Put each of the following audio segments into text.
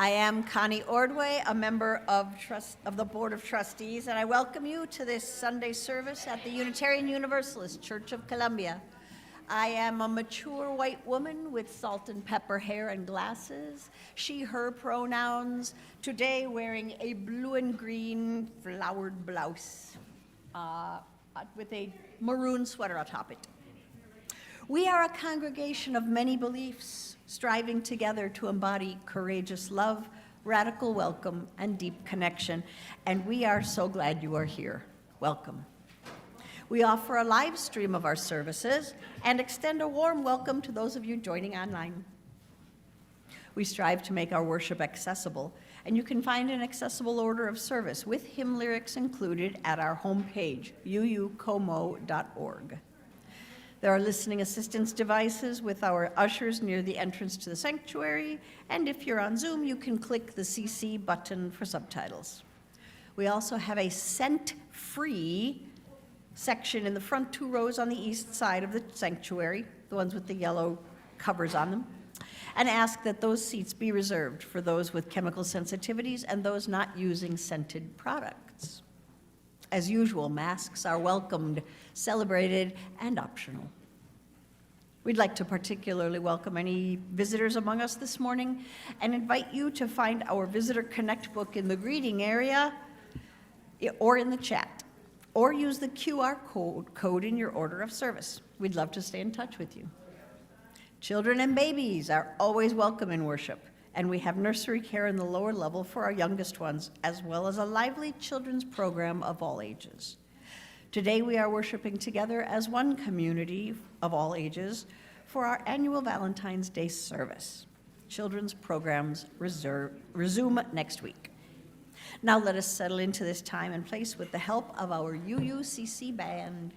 I am Connie Ordway, a member of the Board of Trustees, and I welcome you to this Sunday service at the Unitarian Universalist Church of Columbia. I am a mature white woman with salt and pepper hair and glasses, she, her pronouns, today wearing a blue and green flowered blouse with a maroon sweater atop it. We are a congregation of many beliefs, striving together to embody courageous love, radical welcome, and deep connection. And we are so glad you are here. Welcome. We offer a live stream of our services and extend a warm welcome to those of you joining online. We strive to make our worship accessible, and you can find an accessible order of service with hymn lyrics included at our homepage, uucomo.org. There are listening assistance devices with our ushers near the entrance to the sanctuary, and if you're on Zoom, you can click the CC button for subtitles. We also have a scent-free section in the front 2 rows on the east side of the sanctuary, the ones with the yellow covers on them, and ask that those seats be reserved for those with chemical sensitivities and those not using scented products. As usual, masks are welcomed, celebrated, and optional. We'd like to particularly welcome any visitors among us this morning and invite you to find our Visitor Connect book in the greeting area or in the chat, or use the QR code in your order of service. We'd love to stay in touch with you. Children and babies are always welcome in worship, and we have nursery care in the lower level for our youngest ones, as well as a lively children's program of all ages. Today we are worshiping together as one community of all ages for our annual Valentine's Day service. Children's programs resume next week. Now let us settle into this time and place with the help of our UUCC band.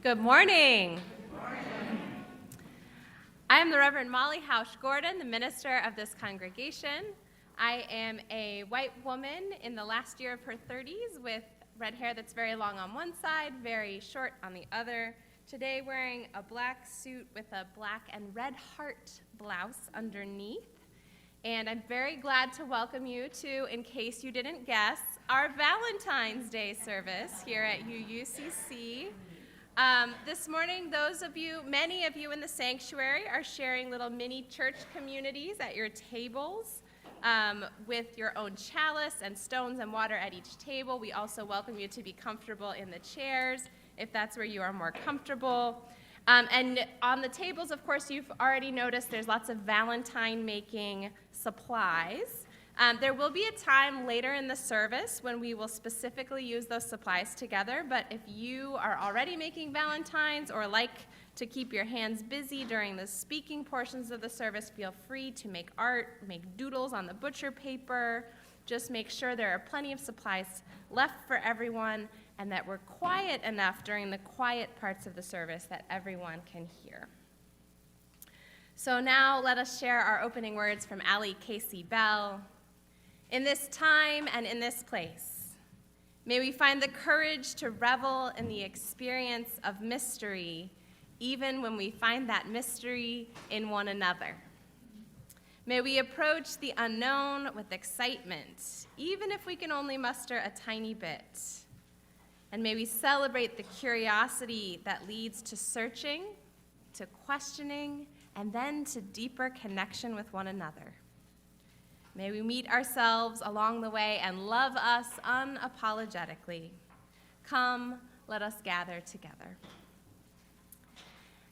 Good morning. I am the Reverend Molly Housh Gordon, the minister of this congregation. I am a white woman in the last year of her 30s with red hair that's very long on one side, very short on the other. Today wearing a black suit with a black and red heart blouse underneath. And I'm very glad to welcome you to, in case you didn't guess, our Valentine's Day service here at UUCC. This morning, many of you in the sanctuary are sharing little mini church communities at your tables with your own chalice and stones and water at each table. We also welcome you to be comfortable in the chairs if that's where you are more comfortable. And on the tables, of course, you've already noticed there's lots of Valentine making supplies. There will be a time later in the service when we will specifically use those supplies together, but if you are already making Valentines or like to keep your hands busy during the speaking portions of the service, feel free to make art, make doodles on the butcher paper. Just make sure there are plenty of supplies left for everyone and that we're quiet enough during the quiet parts of the service that everyone can hear. So now let us share our opening words from Allie Casey Bell. In this time and in this place, may we find the courage to revel in the experience of mystery, even when we find that mystery in one another. May we approach the unknown with excitement, even if we can only muster a tiny bit. And may we celebrate the curiosity that leads to searching, to questioning, and then to deeper connection with one another. May we meet ourselves along the way and love us unapologetically. Come, let us gather together.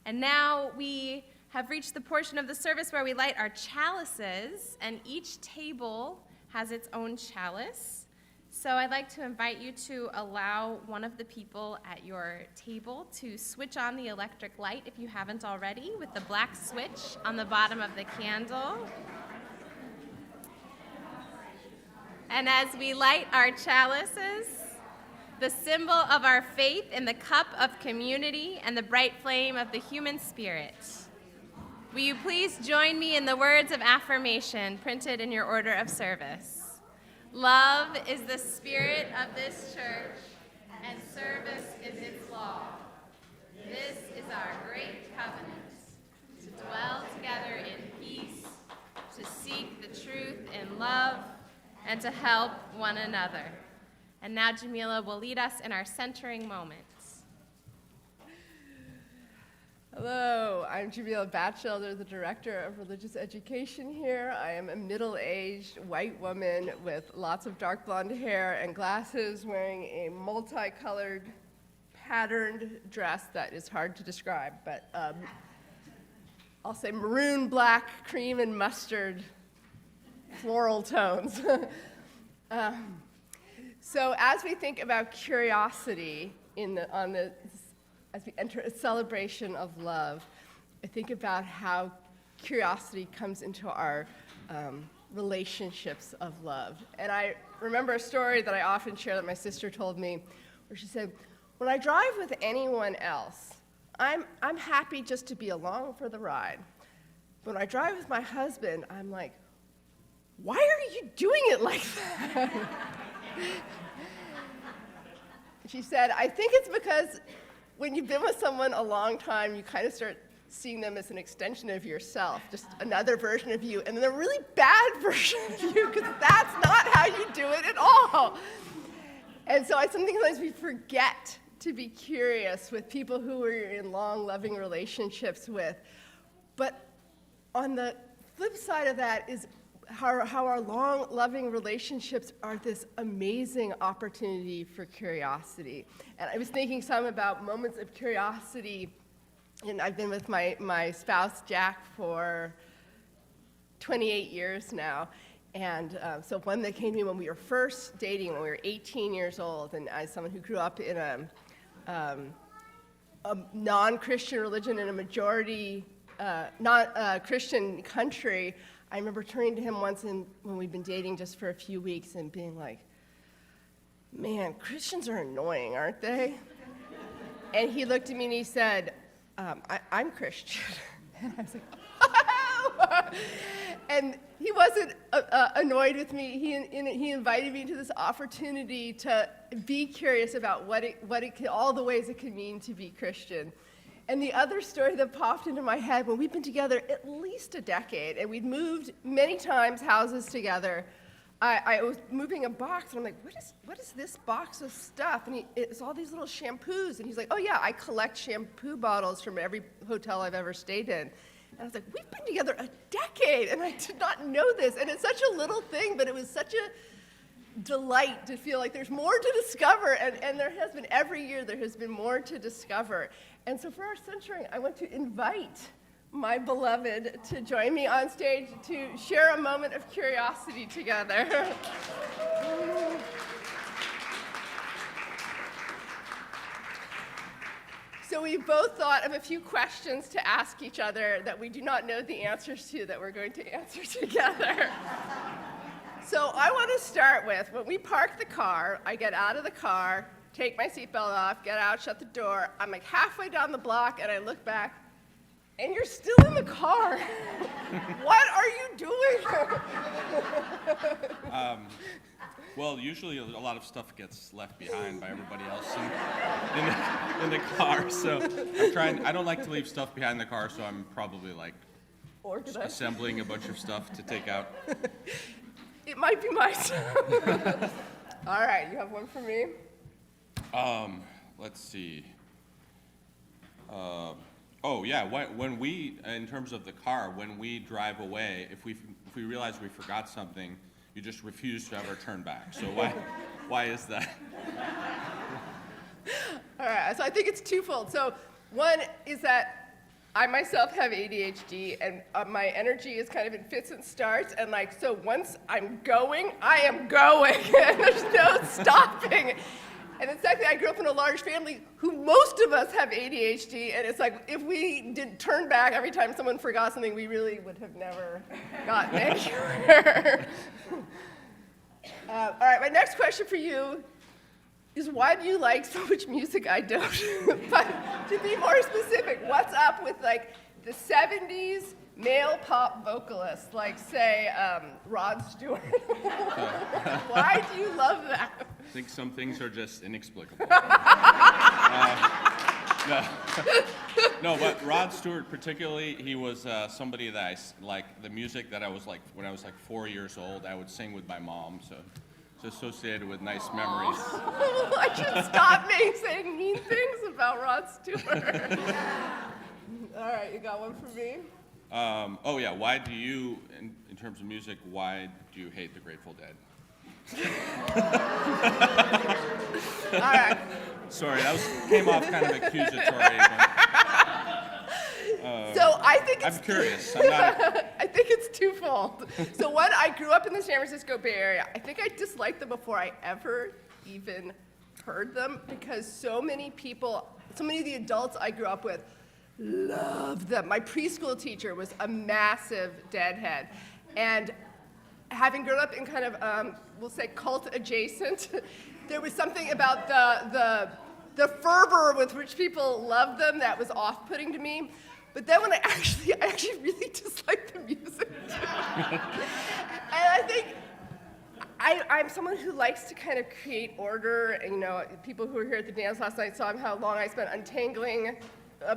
And now we have reached the portion of the service where we light our chalices, and each table has its own chalice. So I'd like to invite you to allow one of the people at your table to switch on the electric light if you haven't already, with the black switch on the bottom of the candle. And as we light our chalices, the symbol of our faith in the cup of community and the bright flame of the human spirit, will you please join me in the words of affirmation printed in your order of service? Love is the spirit of this church, and service is its law. This is our great covenant, to dwell together in peace, to seek the truth in love, and to help one another. And now Jamila will lead us in our centering moments. Hello, I'm Jamila Batchelder, the Director of Religious Education here. I am a middle-aged white woman with lots of dark blonde hair and glasses, wearing a multicolored patterned dress that is hard to describe, but I'll say maroon, black, cream, and mustard floral tones. So as we think about curiosity as we enter a celebration of love, I think about how curiosity comes into our relationships of love. And I remember a story that I often share that my sister told me, where she said, when I drive with anyone else, I'm happy just to be along for the ride. But when I drive with my husband, I'm like, why are you doing it like that? She said, I think it's because when you've been with someone a long time, you kind of start seeing them as an extension of yourself, just another version of you, and then a really bad version of you, because that's not how you do it at all. And so sometimes we forget to be curious with people who we're in long, loving relationships with. But on the flip side of that is how our long, loving relationships are this amazing opportunity for curiosity. And I was thinking some about moments of curiosity, and I've been with my spouse, Jack, for 28 years now. And so one that came to me when we were first dating, when we were 18 years old, and as someone who grew up in a non-Christian religion in a majority Christian country, I remember turning to him once when we'd been dating just for a few weeks and being like, man, Christians are annoying, aren't they? And he looked at me and he said, I'm Christian. And I was like, oh! And he wasn't annoyed with me. He invited me to this opportunity to be curious about all the ways it could mean to be Christian. And the other story that popped into my head, when we've been together at least a decade, and we'd moved many times houses together, I was moving a box, and I'm like, what is this box of stuff? And it's all these little shampoos. And he's like, oh yeah, I collect shampoo bottles from every hotel I've ever stayed in. And I was like, we've been together a decade, and I did not know this. And it's such a little thing, but it was such a delight to feel like there's more to discover. And there has been, every year, there has been more to discover. And so for our centering, I want to invite my beloved to join me on stage to share a moment of curiosity together. So we both thought of a few questions to ask each other that we do not know the answers to, that we're going to answer together. So I want to start with, when we park the car, I get out of the car, take my seatbelt off, get out, shut the door. I'm like halfway down the block, and I look back, and you're still in the car. What are you doing? Well, usually a lot of stuff gets left behind by everybody else in the car. So I don't like to leave stuff behind the car, so I'm probably like assembling a bunch of stuff to take out. It might be my stuff. All right, you have one for me? Let's see. Oh yeah, when we, in terms of the car, when we drive away, if we realize we forgot something, you just refuse to ever turn back. So why is that? All right, so I think it's twofold. So one is that I myself have ADHD, and my energy is kind of in fits and starts, and so once I'm going, I am going, and there's no stopping. And then secondly, I grew up in a large family who most of us have ADHD, and it's like if we did turn back every time someone forgot something, we really would have never gotten anywhere. All right, my next question for you is, why do you like so much music I don't? But to be more specific, what's up with the 70s male pop vocalists, like say Rod Stewart? Why do you love that? I think some things are just inexplicable. No, but Rod Stewart particularly, he was somebody that the music that I was like, when I was 4 years old, I would sing with my mom, so it's associated with nice memories. I should stop saying mean things about Rod Stewart. All right, you got one for me? Oh yeah, why do you, in terms of music, why do you hate the Grateful Dead? All right. Sorry, that came off kind of accusatory. So I think I'm curious. I'm not. I think it's twofold. So one, I grew up in the San Francisco Bay Area. I think I disliked them before I ever even heard them, because so many of the adults I grew up with loved them. My preschool teacher was a massive Deadhead, and having grown up in kind of, we'll say, cult adjacent, there was something about the fervor with which people loved them that was off-putting to me. But then when I actually really disliked the music. And I think I'm someone who likes to kind of create order. And, people who were here at the dance last night saw how long I spent untangling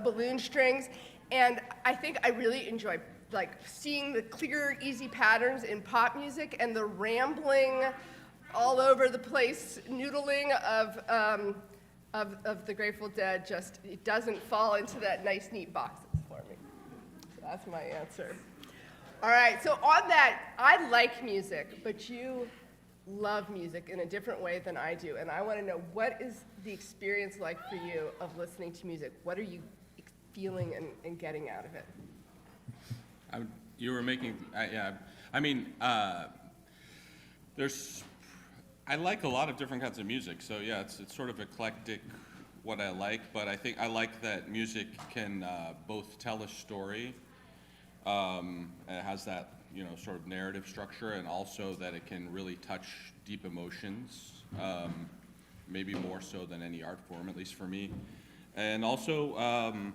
balloon strings. And I think I really enjoy seeing the clear, easy patterns in pop music, and the rambling, all over the place noodling of the Grateful Dead. Just, it doesn't fall into that nice, neat boxes for me. So that's my answer. All right, so on that, I like music, but you love music in a different way than I do. And I want to know, what is the experience like for you of listening to music? What are you feeling and getting out of it? You were making, yeah. I mean, I like a lot of different kinds of music. So yeah, it's sort of eclectic what I like, but I think I like that music can both tell a story. It has that sort of narrative structure, and also that it can really touch deep emotions, maybe more so than any art form, at least for me. And also,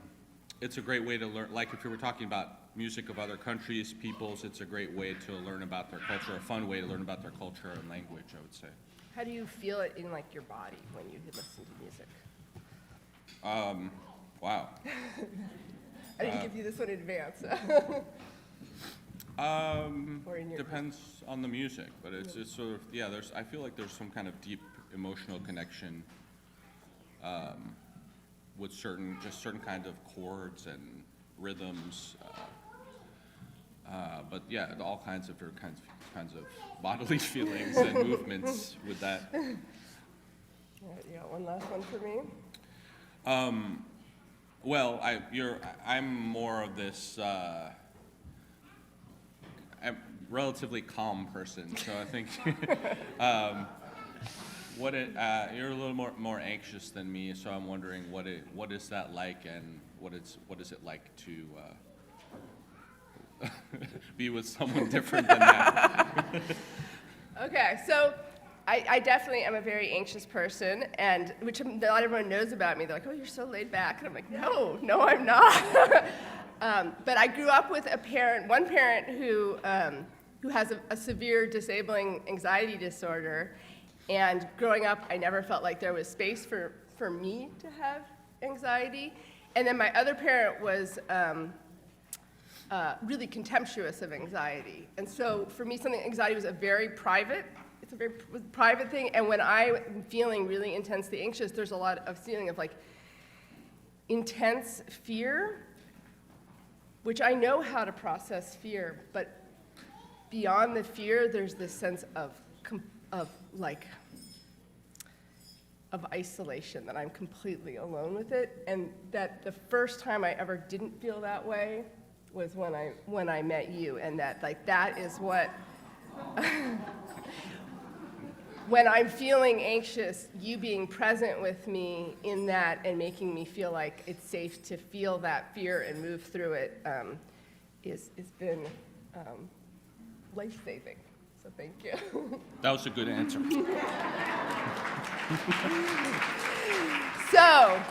it's a great way to learn, like if you were talking about music of other countries, peoples, it's a great way to learn about their culture, a fun way to learn about their culture and language, I would say. How do you feel it in like your body when you listen to music? Wow. I didn't give you this one in advance. Or in your Depends on the music, but it's sort of, yeah, I feel like there's some kind of deep emotional connection with certain kind of chords and rhythms. But yeah, all kinds of different kinds of bodily feelings and movements with that. All right, you got one last one for me? Well, I'm more of this I'm relatively calm person, so I think you're a little more anxious than me, so I'm wondering what is that like, and what is it like to be with someone different than that? Okay, so I definitely am a very anxious person, and which not everyone knows about me. They're like, "Oh, you're so laid back," and I'm like, "No, I'm not." But I grew up with one parent who has a severe disabling anxiety disorder, and growing up, I never felt like there was space for me to have anxiety. And then my other parent was really contemptuous of anxiety, and so for me, anxiety was a very private thing. And when I'm feeling really intensely anxious, there's a lot of feeling of like intense fear, which I know how to process fear, but beyond the fear, there's this sense of isolation, that I'm completely alone with it, and that the first time I ever didn't feel that way was when I met you, and that is what. When I'm feeling anxious, you being present with me in that and making me feel like it's safe to feel that fear and move through it has been life-saving. So thank you. That was a good answer. So,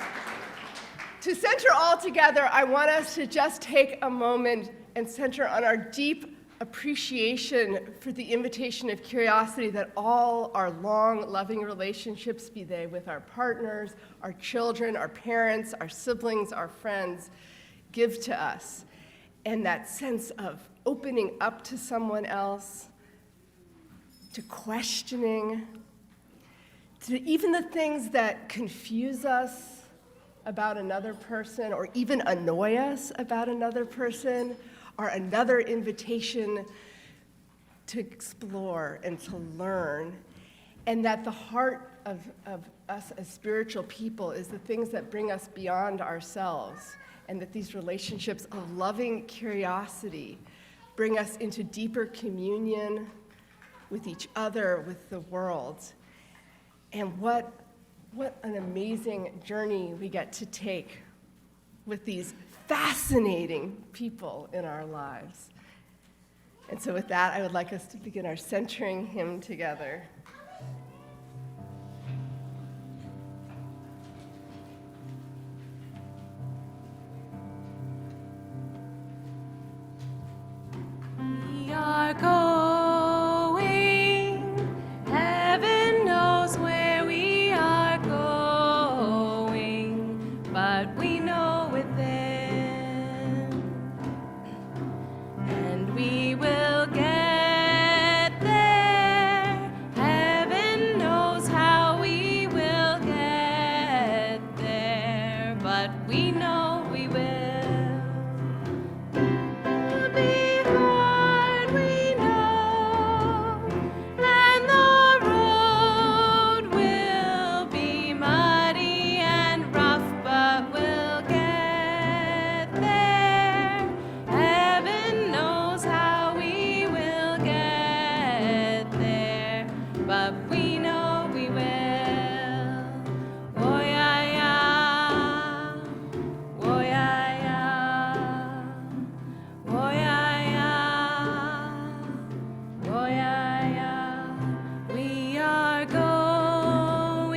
to center all together, I want us to just take a moment and center on our deep appreciation for the invitation of curiosity that all our long, loving relationships, be they with our partners, our children, our parents, our siblings, our friends, give to us. And that sense of opening up to someone else, to questioning, to even the things that confuse us about another person or even annoy us about another person are another invitation to explore and to learn, and that the heart of us as spiritual people is the things that bring us beyond ourselves, and that these relationships of loving curiosity bring us into deeper communion with each other, with the world. And what an amazing journey we get to take with these fascinating people in our lives. And so with that, I would like us to begin our centering hymn together. We are going, heaven knows where we are going, but we know within. And we will get there. Heaven knows how we will get there, but we know we will. It'll be hard, we know, and the road will be muddy and rough, but we'll get there. Heaven knows how we will get there, but we know we will. Oh yeah, yeah. Oh yeah, yeah. Oh yeah, yeah. Oh yeah, yeah. We are going.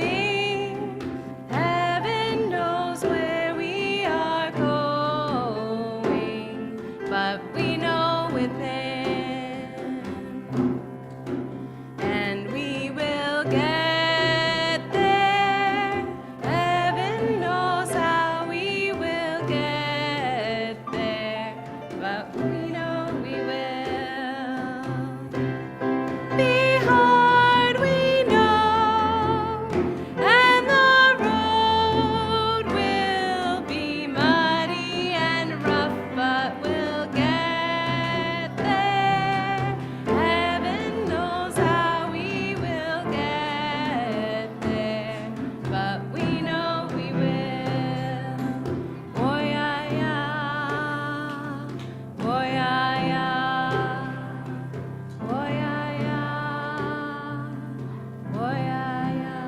Heaven knows where. get there. Heaven knows how we will get there, but we know we will. Be hard, we know, and the road will be muddy and rough, but we'll get there. Heaven knows how we will get there, but we know we will. Oh yeah, yeah. Oh yeah, yeah. Oh yeah, yeah. Oh yeah, yeah.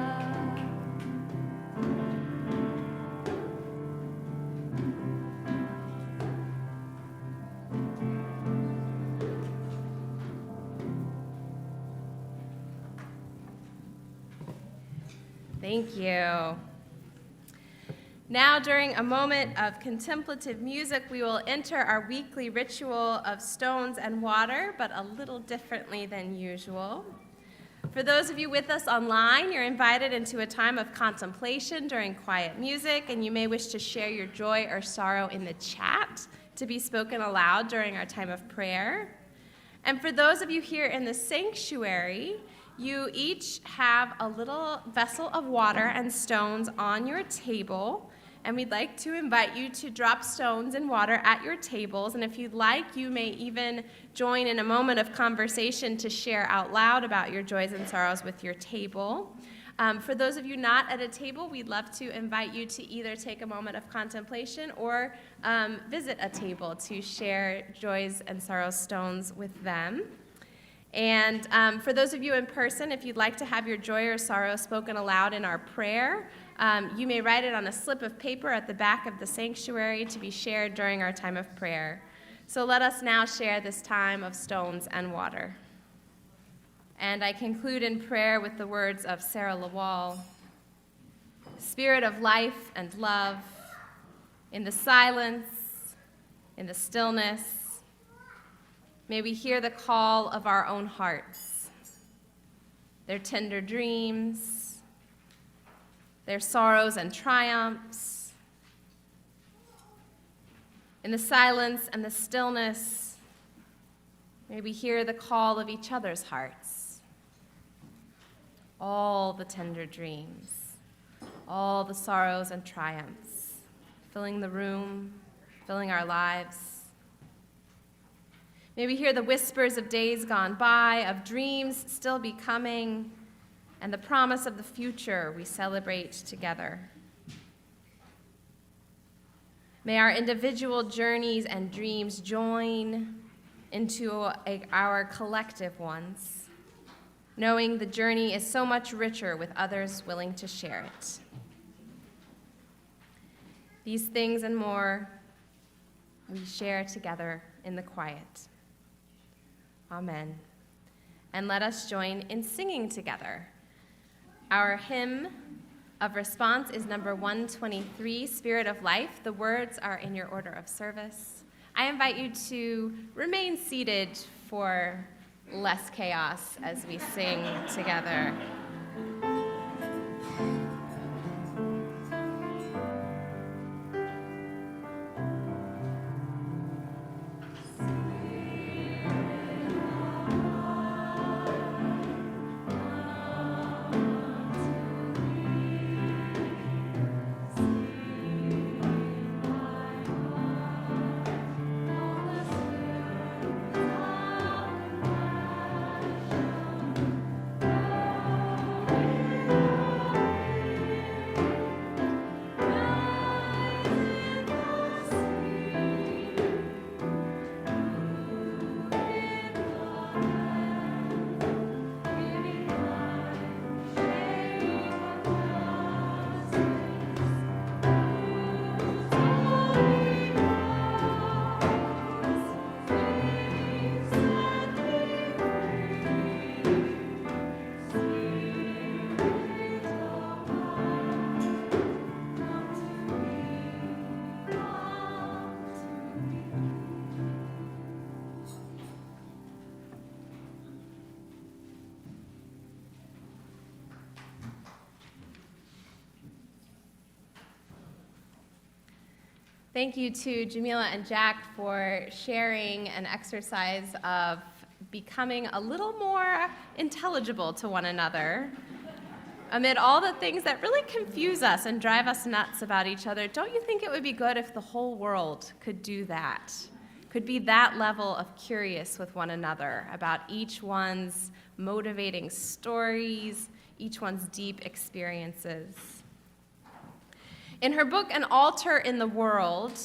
Thank you. Now, during a moment of contemplative music, we will enter our weekly ritual of stones and water, but a little differently than usual. For those of you with us online, you're invited into a time of contemplation during quiet music, and you may wish to share your joy or sorrow in the chat to be spoken aloud during our time of prayer. And for those of you here in the sanctuary, you each have a little vessel of water and stones on your table, and we'd like to invite you to drop stones and water at your tables. And if you'd like, you may even join in a moment of conversation to share out loud about your joys and sorrows with your table. For those of you not at a table, we'd love to invite you to either take a moment of contemplation or visit a table to share joys and sorrows stones with them. And for those of you in person, if you'd like to have your joy or sorrow spoken aloud in our prayer, you may write it on a slip of paper at the back of the sanctuary to be shared during our time of prayer. So let us now share this time of stones and water. And I conclude in prayer with the words of Sarah Lawal. Spirit of life and love, in the silence, in the stillness, may we hear the call of our own hearts, their tender dreams, their sorrows and triumphs. In the silence and the stillness, may we hear the call of each other's hearts, all the tender dreams, all the sorrows and triumphs, filling the room, filling our lives. May we hear the whispers of days gone by, of dreams still becoming, and the promise of the future we celebrate together. May our individual journeys and dreams join into our collective ones, knowing the journey is so much richer with others willing to share it. These things and more we share together in the quiet. Amen. And let us join in singing together. Our hymn of response is number 123, Spirit of Life. The words are in your order of service. I invite you to remain seated for less chaos as we sing together. Thank you to Jamila and Jack for sharing an exercise of becoming a little more intelligible to one another. Amid all the things that really confuse us and drive us nuts about each other, don't you think it would be good if the whole world could do that? Could be that level of curious with one another about each one's motivating stories, each one's deep experiences. In her book, An Altar in the World,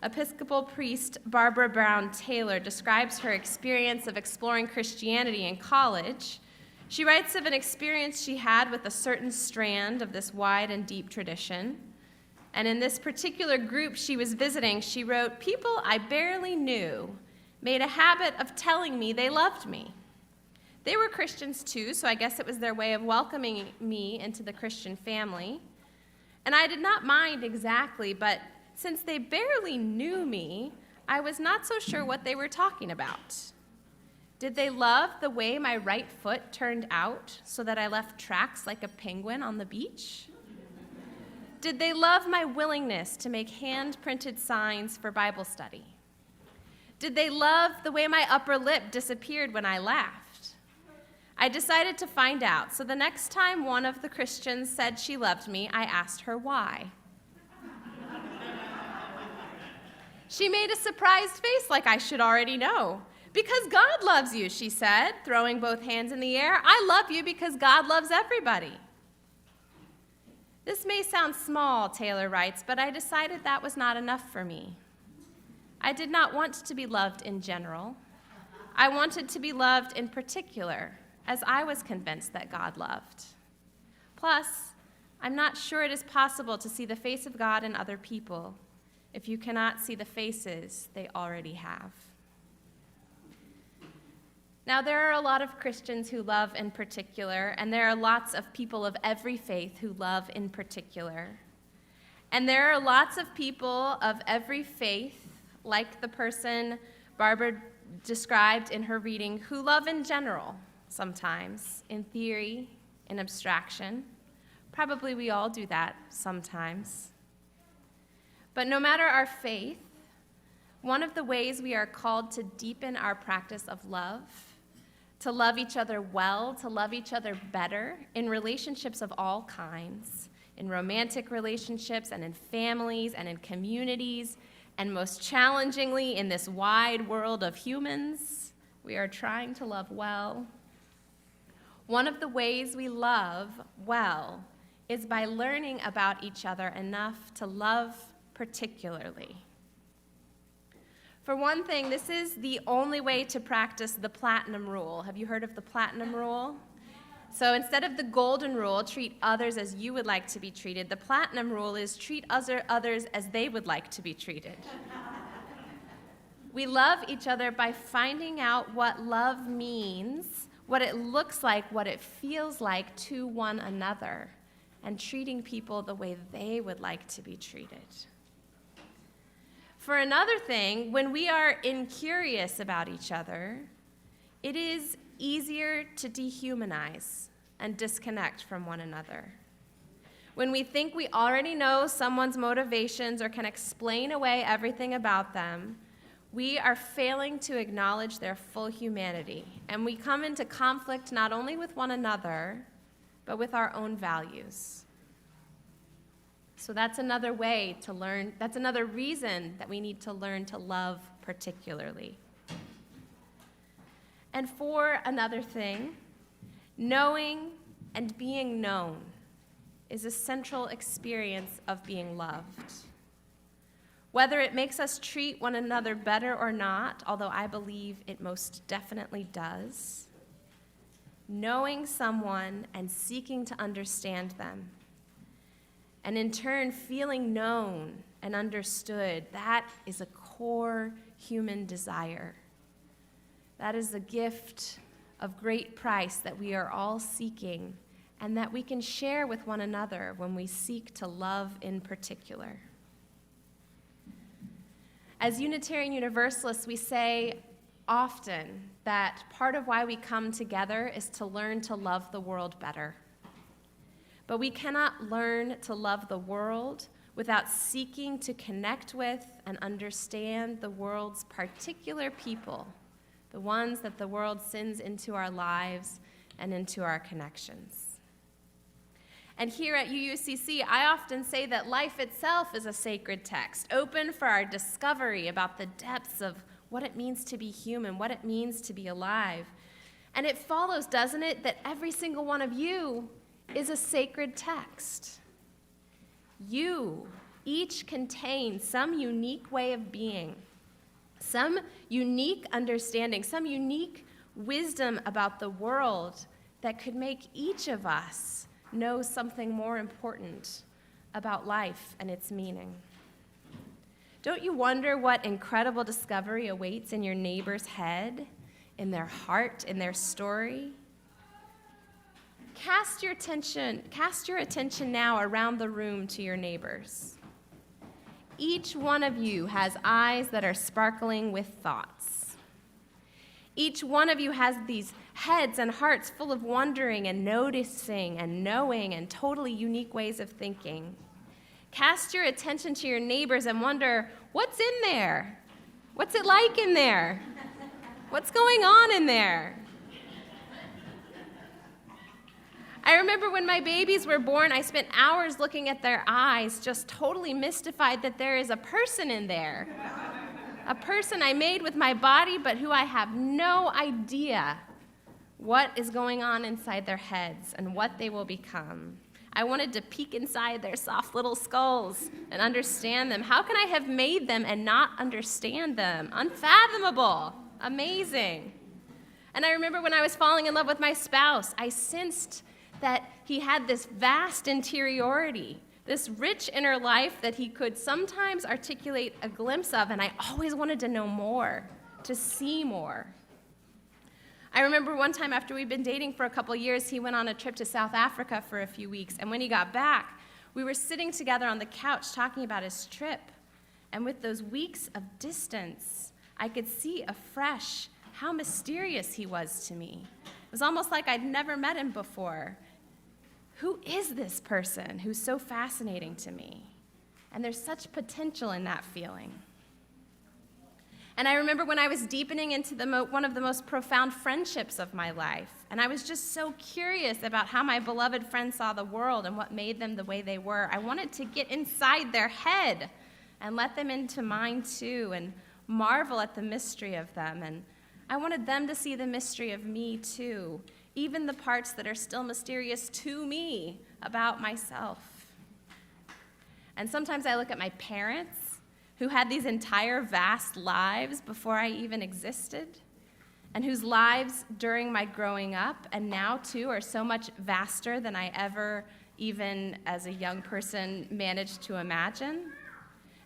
Episcopal priest Barbara Brown Taylor describes her experience of exploring Christianity in college. She writes of an experience she had with a certain strand of this wide and deep tradition. And in this particular group she was visiting, she wrote, "People I barely knew made a habit of telling me they loved me. They were Christians too, so I guess it was their way of welcoming me into the Christian family. And I did not mind exactly, but since they barely knew me, I was not so sure what they were talking about. Did they love the way my right foot turned out so that I left tracks like a penguin on the beach? Did they love my willingness to make hand-printed signs for Bible study? Did they love the way my upper lip disappeared when I laughed? I decided to find out, so the next time one of the Christians said she loved me, I asked her why. She made a surprised face like I should already know. Because God loves you, she said, throwing both hands in the air. I love you because God loves everybody. This may sound small, Taylor writes, but I decided that was not enough for me. I did not want to be loved in general. I wanted to be loved in particular, as I was convinced that God loved. Plus, I'm not sure it is possible to see the face of God in other people if you cannot see the faces they already have." Now, there are a lot of Christians who love in particular, and there are lots of people of every faith who love in particular. And there are lots of people of every faith, like the person Barbara described in her reading, who love in general, sometimes, in theory, in abstraction. Probably we all do that sometimes. But no matter our faith, one of the ways we are called to deepen our practice of love, to love each other well, to love each other better in relationships of all kinds, in romantic relationships and in families and in communities, and most challengingly in this wide world of humans, we are trying to love well. One of the ways we love well is by learning about each other enough to love particularly. For one thing, this is the only way to practice the platinum rule. Have you heard of the platinum rule? So instead of the golden rule, treat others as you would like to be treated, the platinum rule is treat others as they would like to be treated. We love each other by finding out what love means, what it looks like, what it feels like to one another, and treating people the way they would like to be treated. For another thing, when we are incurious about each other, it is easier to dehumanize and disconnect from one another. When we think we already know someone's motivations or can explain away everything about them, we are failing to acknowledge their full humanity, and we come into conflict not only with one another, but with our own values. So that's another way to learn, that's another reason that we need to learn to love particularly. And for another thing, knowing and being known is a central experience of being loved. Whether it makes us treat one another better or not, although I believe it most definitely does, knowing someone and seeking to understand them, and in turn feeling known and understood, that is a core human desire. That is a gift of great price that we are all seeking and that we can share with one another when we seek to love in particular. As Unitarian Universalists, we say often that part of why we come together is to learn to love the world better. But we cannot learn to love the world without seeking to connect with and understand the world's particular people, the ones that the world sends into our lives and into our connections. And here at UUCC, I often say that life itself is a sacred text, open for our discovery about the depths of what it means to be human, what it means to be alive. And it follows, doesn't it, that every single one of you is a sacred text. You each contain some unique way of being, some unique understanding, some unique wisdom about the world that could make each of us know something more important about life and its meaning. Don't you wonder what incredible discovery awaits in your neighbor's head, in their heart, in their story? Cast your attention now around the room to your neighbors. Each one of you has eyes that are sparkling with thoughts. Each one of you has these heads and hearts full of wondering and noticing and knowing and totally unique ways of thinking. Cast your attention to your neighbors and wonder, what's in there? What's it like in there? What's going on in there? I remember when my babies were born, I spent hours looking at their eyes, just totally mystified that there is a person in there. A person I made with my body, but who I have no idea what is going on inside their heads and what they will become. I wanted to peek inside their soft little skulls and understand them. How can I have made them and not understand them? Unfathomable. Amazing. And I remember when I was falling in love with my spouse, I sensed that he had this vast interiority, this rich inner life that he could sometimes articulate a glimpse of, and I always wanted to know more, to see more. I remember one time after we'd been dating for a couple years, he went on a trip to South Africa for a few weeks, and when he got back, we were sitting together on the couch talking about his trip, and with those weeks of distance, I could see afresh how mysterious he was to me. It was almost like I'd never met him before. Who is this person who's so fascinating to me? And there's such potential in that feeling. And I remember when I was deepening into one of the most profound friendships of my life, and I was just so curious about how my beloved friends saw the world and what made them the way they were. I wanted to get inside their head and let them into mine too and marvel at the mystery of them. And I wanted them to see the mystery of me too, even the parts that are still mysterious to me about myself. And sometimes I look at my parents, who had these entire vast lives before I even existed, and whose lives during my growing up and now too are so much vaster than I ever, even as a young person, managed to imagine.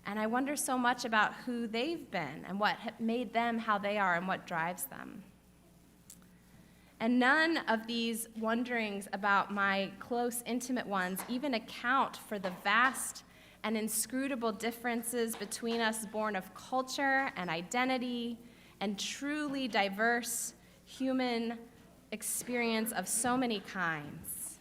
And I wonder so much about who they've been and what made them how they are and what drives them. And none of these wonderings about my close, intimate ones even account for the vast and inscrutable differences between us born of culture and identity and truly diverse human experience of so many kinds.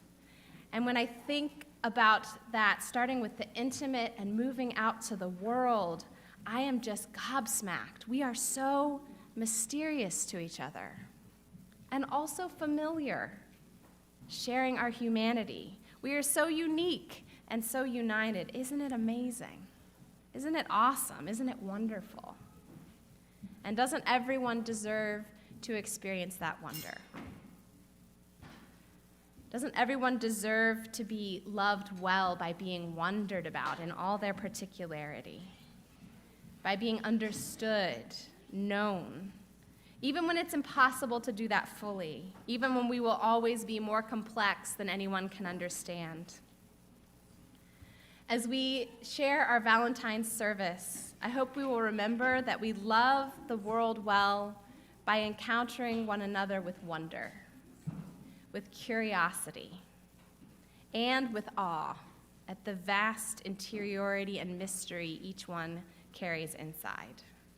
And when I think about that, starting with the intimate and moving out to the world, I am just gobsmacked. We are so mysterious to each other and also familiar, sharing our humanity. We are so unique and so united. Isn't it amazing? Isn't it awesome? Isn't it wonderful? And doesn't everyone deserve to experience that wonder? Doesn't everyone deserve to be loved well by being wondered about in all their particularity? By being understood, known, even when it's impossible to do that fully, even when we will always be more complex than anyone can understand. As we share our Valentine service, I hope we will remember that we love the world well by encountering one another with wonder, with curiosity, and with awe at the vast interiority and mystery each one carries inside.